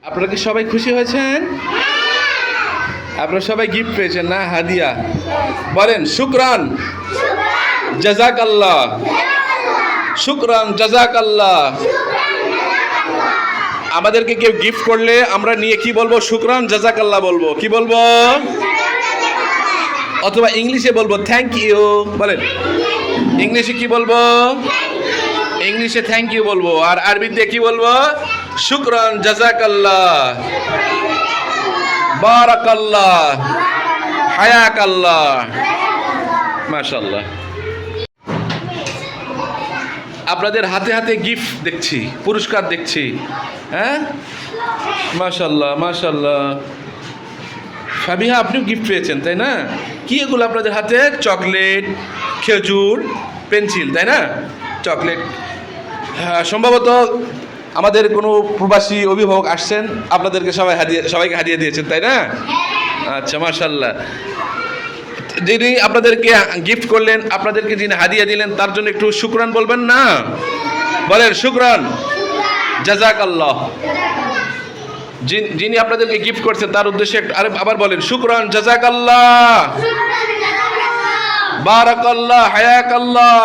আপনারা কি সবাই খুশি হয়েছেন? আপনারা সবাই গিফট পেয়েছেন না, হাদিয়া? বলেন শুকরান, জাযাকাল্লাহ, শুকরান, জাযাকাল্লাহ। আমাদেরকে কেউ গিফট করলে আমরা নিয়ে কি বলবো? শুকরান, জাযাকাল্লাহ বলবো। কি বলবো? অথবা ইংলিশে বলবো থ্যাংক ইউ। বলেন ইংলিশে কি বলবো? ইংলিশে থ্যাংক ইউ বলবো। আর আরবিতে কি বলবো? শুকরান, জাযাকাল্লাহ, বারাকাল্লাহ, হায়াকাল্লাহ। মাশাআল্লাহ। আপনাদের হাতে হাতে গিফট দেখছি, পুরস্কার দেখছি। হ্যাঁ, মাশাআল্লাহ মাশাআল্লাহ। ফাবিহা, আপনিও গিফট পেয়েছেন তাই না? কি এগুলো আপনাদের হাতে? চকলেট, খেজুর, পেন্সিল, তাই না? চকলেট। হ্যাঁ, সম্ভবত আমাদের কোনো প্রবাসী অভিভাবক আসছেন, আপনাদেরকে সবাইকে হাদিয়া দিয়েছেন, তাই না? আচ্ছা, মাশাআল্লাহ। যিনি আপনাদেরকে গিফট করলেন, আপনাদেরকে যিনি হাদিয়া দিলেন, তার জন্য একটু শুকরান বলবেন না? বলেন শুকরান, জাযাকাল্লাহ। যিনি আপনাদেরকে গিফট করছেন তার উদ্দেশ্যে আবার বলেন শুকরান, জাযাকাল্লাহ, বারাকাল্লাহ, হায়াকাল্লাহ।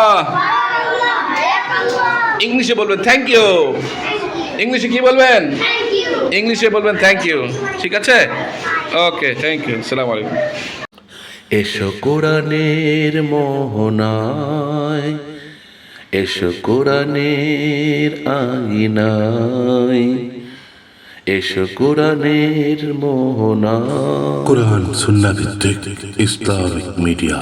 ইংলিশে বলবেন থ্যাংক ইউ। ইংলিশে কি বলবেন? ইংলিশে বলবেন থ্যাংক ইউ। ঠিক আছে? Okay, thank you. আসসালামু আলাইকুম। এসো কোরআনের মোহনায়, এসো কোরআনের আঙিনায়, এসো কোরআনের মোহনায়। কোরআন সুন্নাহ ভিত্তিক ইসলামিক মিডিয়া।